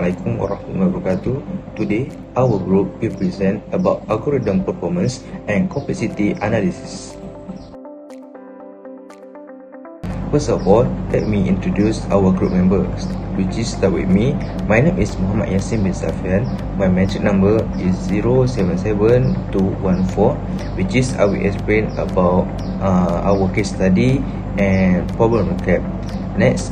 Assalamualaikum warahmatullahi wabarakatuh. Today, our group will present about algorithm performance and complexity analysis. First of all, let me introduce our group members, which is start with me. My name is Muhammad Yasin bin Safian. My metric number is 077214, which is I will explain about our case study and problem recap. Next,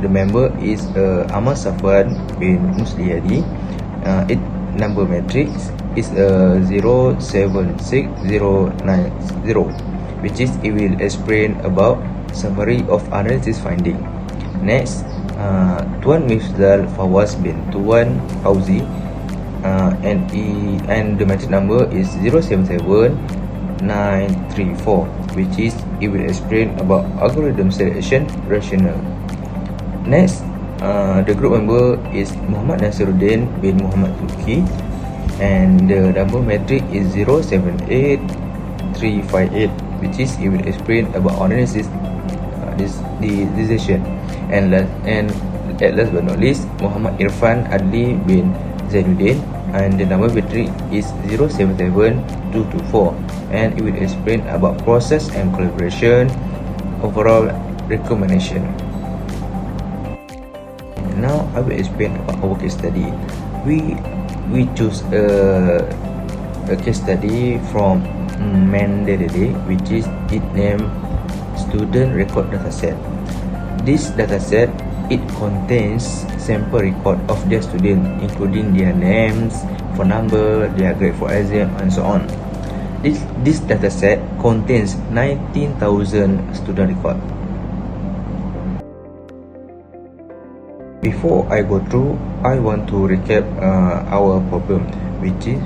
the member is Ahmad Safwan bin Musliadi. Its number matrix is 076090, which is it will explain about summary of analysis finding. Next, Tuan Mifdal Fawaz bin Tuan Fauzi, and the matrix number is 077934, which is it will explain about algorithm selection rationale. Next, the group member is Muhammad Nasiruddin bin Muhammad Zulki, and the number matrix is 078358, which is it will explain about analysis the decision. And at last but not least, Muhammad Irfan Adli bin Zainuddin, and the number matrix is 077224, and it will explain about process and collaboration, overall recommendation. Now I will explain about our case study. We choose a case study from Mendeley, which is it named student record dataset. This dataset, it contains sample record of their student, including their names, phone number, their grade for exam, and so on. This dataset contains 19,000 student record. Before I go through, I want to recap our problem, which is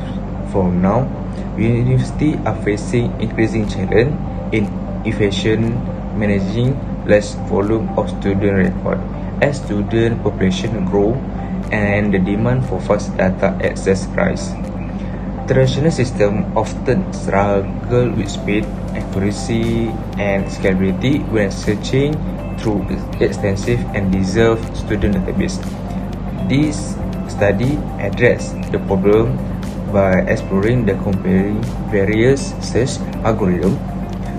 from now, universities are facing increasing challenge in efficient managing less volume of student record as student population grow and the demand for fast data access rise. Traditional system often struggle with speed, accuracy, and scalability when searching through extensive and deserved student database. This study address the problem by exploring the comparing various search algorithms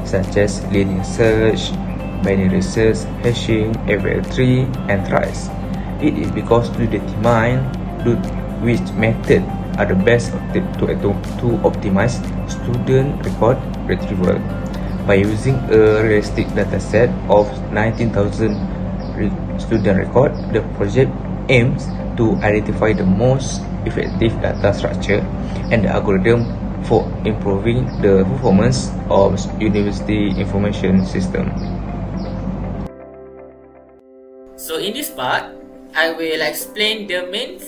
such as linear search, binary search, hashing, FL3, and trace. It is because to determine which method are the best to optimize student record retrieval. By using a realistic dataset of 19,000 student record, the project aims to identify the most effective data structure and the algorithm for improving the performance of university information system. So in this part, I will explain the main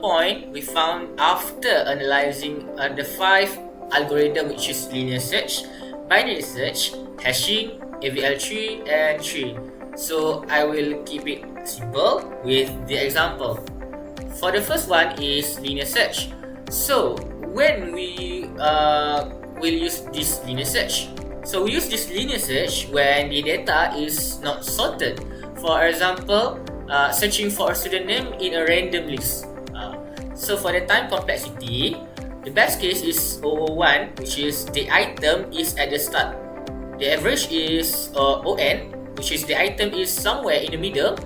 point we found after analyzing the 5 algorithms, which is linear search, binary search, hashing, AVL3, and tree. So I will keep it simple with the example. For the first one is linear search. So when we will use this linear search, so we use this linear search when the data is not sorted. For example, searching for a student name in a random list. So for the time complexity, the best case is 001, which is the item is at the start. The average is ON, which is the item is somewhere in the middle.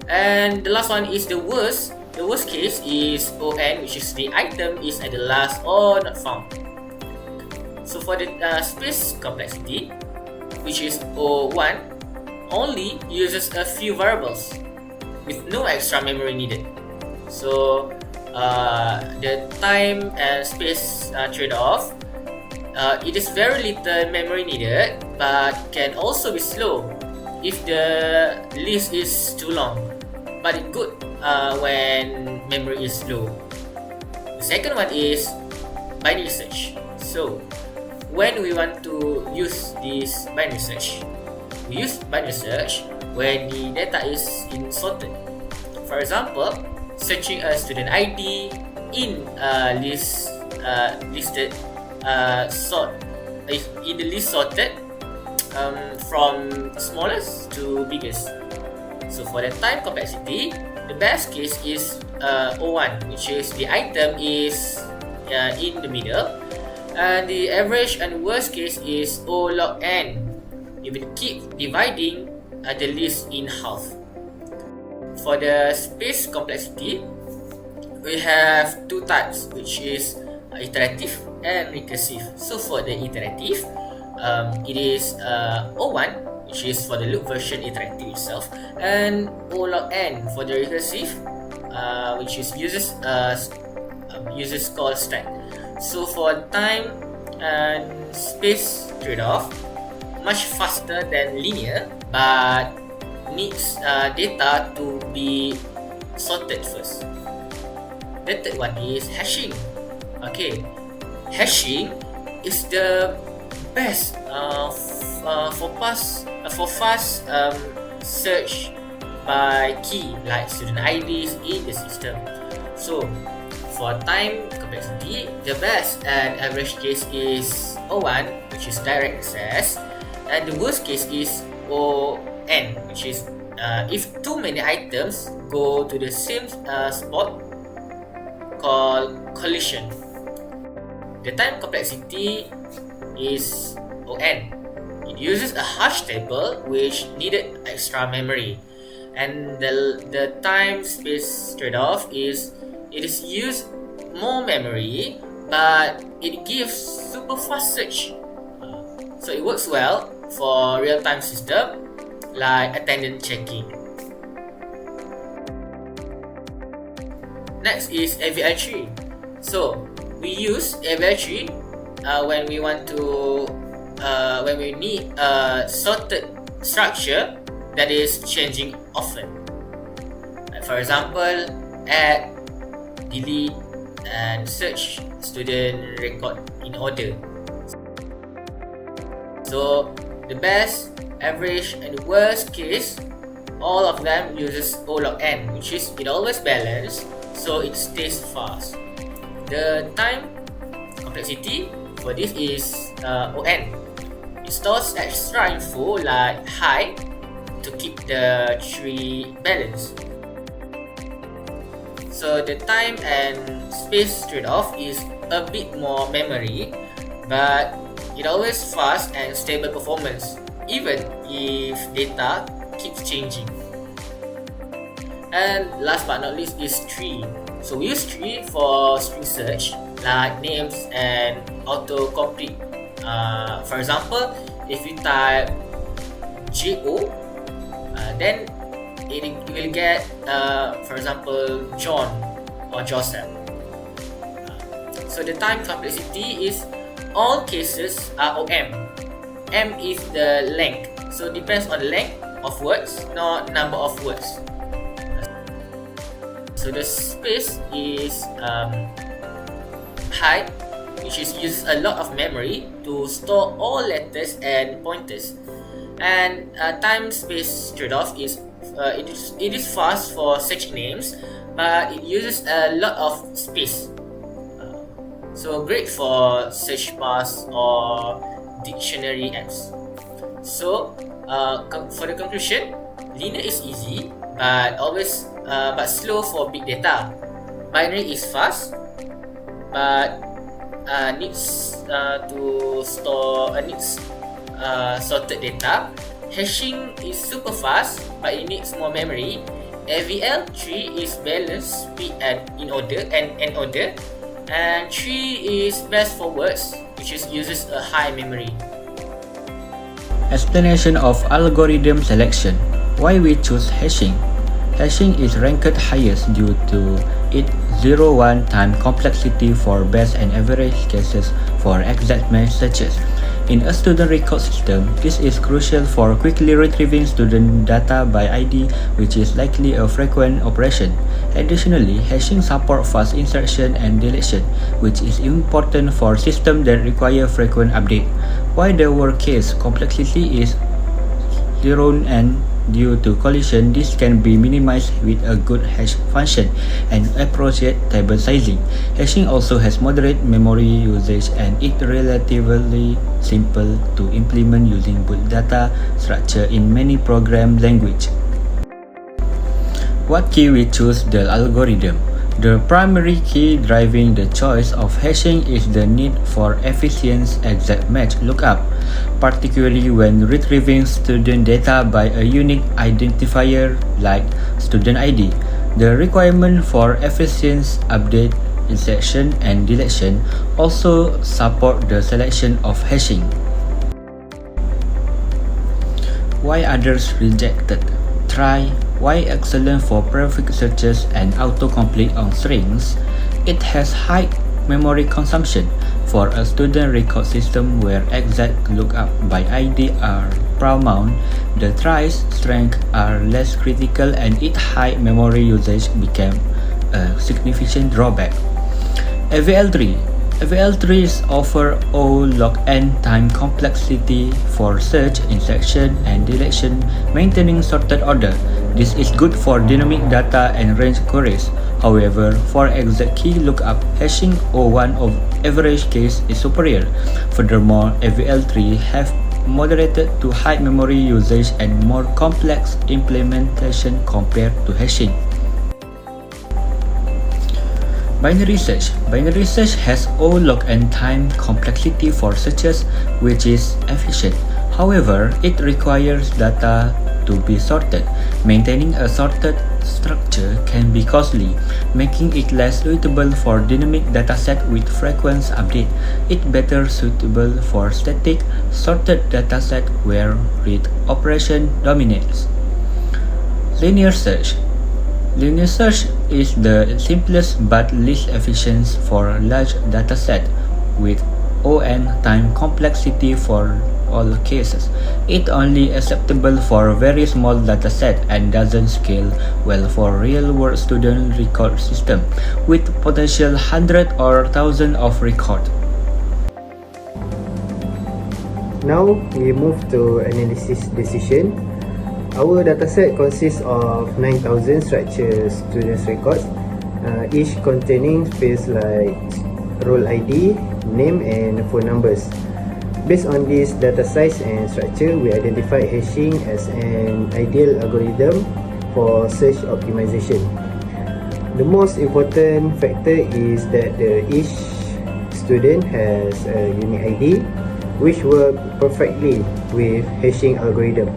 And the last one is the worst. The worst case is ON, which is the item is at the last or not found. So for the space complexity, which is 01, only uses a few variables with no extra memory needed. So the time and space trade-off, it is very little memory needed, but can also be slow if the list is too long, but it's good when memory is low. The second one is binary search. So when we want to use this binary search, we use binary search when the data is in sorted. For example, searching a student ID in a list listed sort in the list sorted from smallest to biggest. So for the time complexity, the best case is O1, which is the item is in the middle, and the average and worst case is O log n. You will keep dividing the list in half. For the space complexity, we have two types, which is iterative and recursive. So for the iterative, it is O1, which is for the loop version iterative itself, and O log n for the recursive, which is uses call stack. So for time and space trade-off, much faster than linear, but needs data to be sorted first. The third one is hashing. Okay, hashing is the best for fast search by key, like student IDs in the system. So for time complexity, the best and average case is O1, which is direct access, and the worst case is ON, which is if too many items go to the same spot, called collision. The time complexity is ON. It uses a hash table which needed extra memory, and the time space trade-off is it is used more memory, but it gives super fast search. So it works well for real-time system like attendance checking. Next is AVL3. So we use AVL3 when we want to when we need a sorted structure that is changing often. Like for example, add, delete, and search student record in order. So the best, average, and worst case, all of them uses O log n, which is it always balanced, so it stays fast. The time complexity for this is ON. It stores extra info like height to keep the tree balanced. So the time and space trade-off is a bit more memory, but it always fast and stable performance, even if data keeps changing. And last but not least is tree. So we use tree for string search like names and autocomplete. For example, if you type JO, then it will get for example John or Joseph. So the time complexity is all cases are OM. M is the length, so depends on length of words, not number of words. So the space is height, which is uses a lot of memory to store all letters and pointers. And time space trade-off is it is fast for search names, but it uses a lot of space. So great for search bars or dictionary apps. So for the conclusion, linear is easy, but slow for big data. Binary is fast, but needs to store sorted data. Hashing is super fast, but it needs more memory. AVL3 is balanced, speed and in order, and tree is best for words, which uses a high memory. Explanation of algorithm selection. Why we choose hashing? Hashing is ranked highest due to its 0-1 time complexity for best and average cases for exact messages. In a student record system, this is crucial for quickly retrieving student data by ID, which is likely a frequent operation. Additionally, hashing supports fast insertion and deletion, which is important for systems that require frequent update. While the worst case complexity is 0 and due to collision, this can be minimized with a good hash function and appropriate table sizing. Hashing also has moderate memory usage and is relatively simple to implement using boot data structure in many program languages. What key we choose the algorithm? The primary key driving the choice of hashing is the need for efficient exact match lookup, particularly when retrieving student data by a unique identifier like student ID. The requirement for efficient update, insertion, and deletion also support the selection of hashing. Why others rejected? Try. Why excellent for prefix searches and autocomplete on strings? It has high memory consumption. For a student record system where exact lookup by ID are paramount, the tries strengths are less critical and its high memory usage became a significant drawback. AVL3s offer O log n time complexity for search, insertion, and deletion, maintaining sorted order. This is good for dynamic data and range queries. However, for exact key lookup, hashing O1 of average case is superior. Furthermore, AVL3 have moderated to high memory usage and more complex implementation compared to hashing. Binary search has O log n time complexity for searches, which is efficient. However, it requires data to be sorted. Maintaining a sorted structure can be costly, making it less suitable for dynamic dataset with frequent update. It better suitable for static, sorted dataset where read operation dominates. Linear search is the simplest but least efficient for large dataset with ON time complexity for all cases. It only acceptable for very small dataset and doesn't scale well for real-world student record system with potential 100 or 1000 of record. Now we move to analysis decision. Our dataset consists of 9,000 structured students records, each containing fields like role ID, name, and phone numbers. Based on this data size and structure, we identify hashing as an ideal algorithm for search optimization. The most important factor is that each student has a unique ID, which work perfectly with hashing algorithm.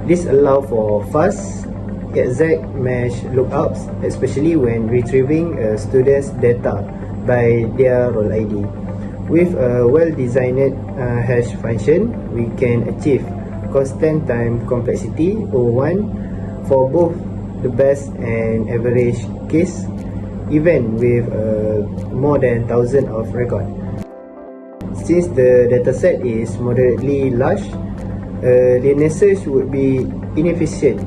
This allows for fast, exact match lookups, especially when retrieving a student's data by their role ID. With a well-designed hash function, we can achieve constant time complexity O1 for both the best and average case, even with more than 1000 of record. Since the dataset is moderately large, linear search would be inefficient,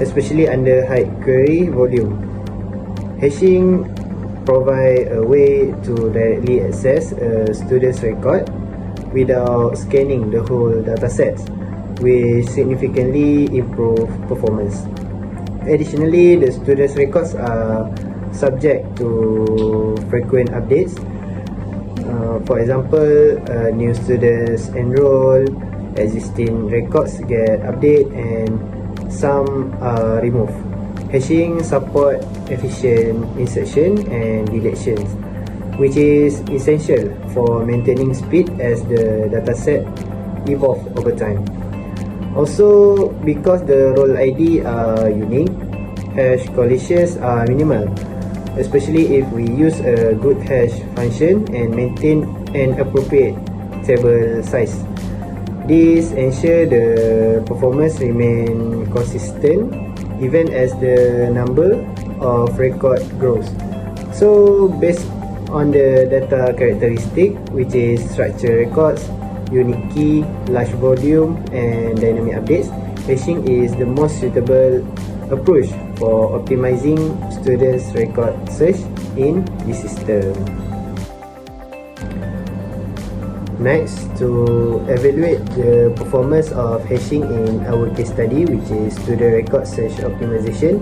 especially under high query volume. Hashing provide a way to directly access a student's record without scanning the whole dataset, which significantly improve performance. Additionally, the student's records are subject to frequent updates. For example, new students enroll, existing records get updated, and some are removed. Hashing support efficient insertion and deletion, which is essential for maintaining speed as the dataset evolves over time. Also, because the role ID are unique, hash collisions are minimal, especially if we use a good hash function and maintain an appropriate table size. This ensures the performance remain consistent even as the number of record grows. So based on the data characteristic, which is structured records, unique key, large volume, and dynamic updates, hashing is the most suitable approach for optimizing students' record search in the system. Next, to evaluate the performance of hashing in our case study, which is student record search optimization,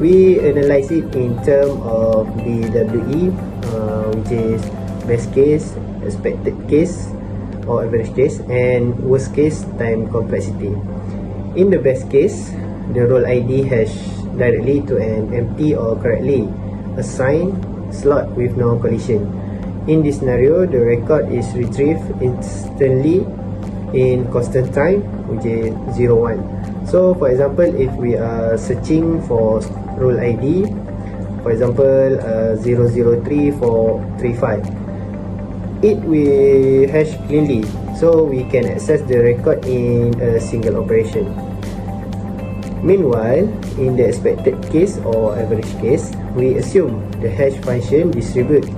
we analyze it in terms of BWE, which is best case, expected case or average case, and worst case time complexity. In the best case, the role ID hash directly to an empty or correctly assigned slot with no collision. In this scenario, the record is retrieved instantly in constant time, which is 01. So for example, if we are searching for role ID, for example 003435, it will hash cleanly, so we can access the record in a single operation. Meanwhile, in the expected case or average case, we assume the hash function distributes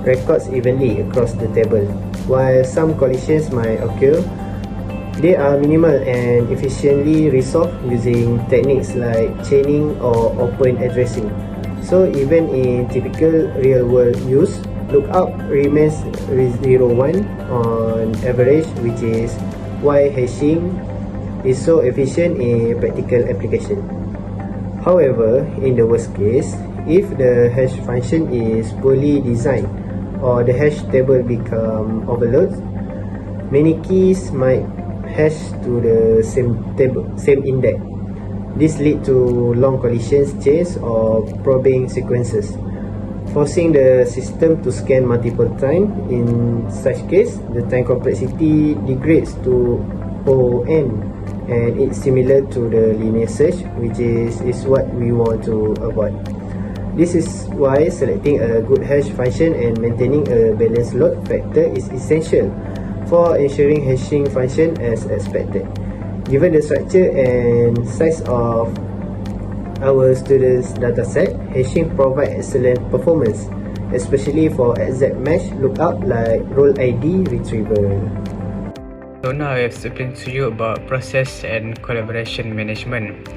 records evenly across the table. While some collisions might occur, they are minimal and efficiently resolved using techniques like chaining or open addressing. So even in typical real-world use, lookup remains 01 on average, which is why hashing is so efficient in practical application. However, in the worst case, if the hash function is poorly designed or the hash table become overloaded, many keys might hash to the same index. This lead to long collisions chains or probing sequences, forcing the system to scan multiple times. In such case, the time complexity degrades to ON, and it's similar to the linear search, which is what we want to avoid. This is why selecting a good hash function and maintaining a balanced load factor is essential for ensuring hashing function as expected. Given the structure and size of our students' dataset, hashing provides excellent performance, especially for exact match lookup like role ID retrieval. So now I have explained to you about process and collaboration management.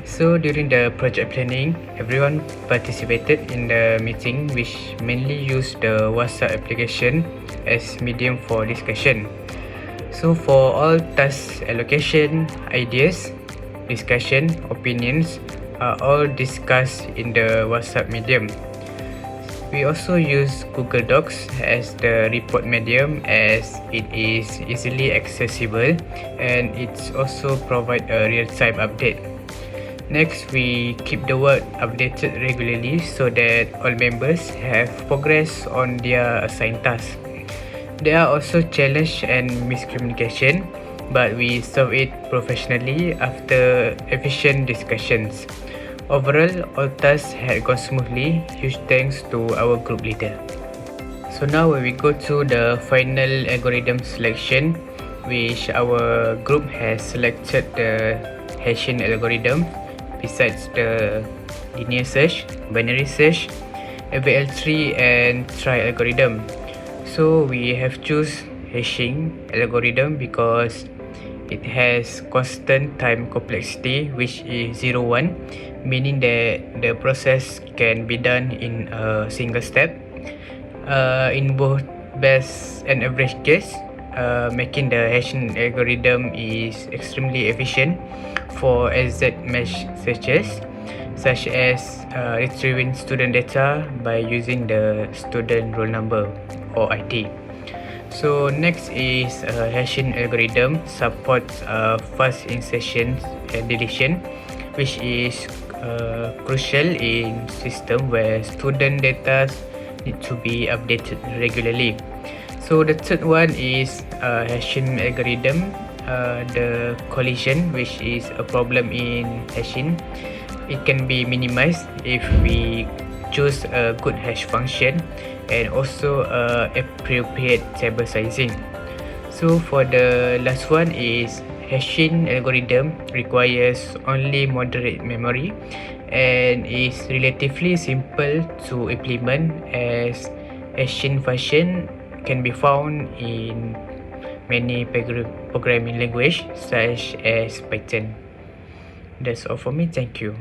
So during the project planning, everyone participated in the meeting, which mainly used the WhatsApp application as medium for discussion. So for all task allocation, ideas, discussion, opinions are all discussed in the WhatsApp medium. We also use Google Docs as the report medium, as it is easily accessible and it's also provide a real-time update. Next, we keep the work updated regularly so that all members have progress on their assigned tasks. There are also challenges and miscommunication, but we solve it professionally after efficient discussions. Overall, all tasks had gone smoothly, huge thanks to our group leader. So now we go to the final algorithm selection, which our group has selected the hashing algorithm besides the linear search, binary search, AVL3 and trie algorithm. So we have choose hashing algorithm because it has constant time complexity, which is 01, meaning that the process can be done in a single step. In both best and average case, making the hashing algorithm is extremely efficient for exact match searches, such as retrieving student data by using the student roll number or ID. So next is hashing algorithm supports fast insertion and deletion, which is crucial in system where student data need to be updated regularly. So the third one is hashing algorithm, the collision, which is a problem in hashing. It can be minimized if we choose a good hash function and also appropriate table sizing. So for the last one is hashing algorithm requires only moderate memory and is relatively simple to implement, as hashing function can be found in many programming language such as Python. That's all for me. Thank you.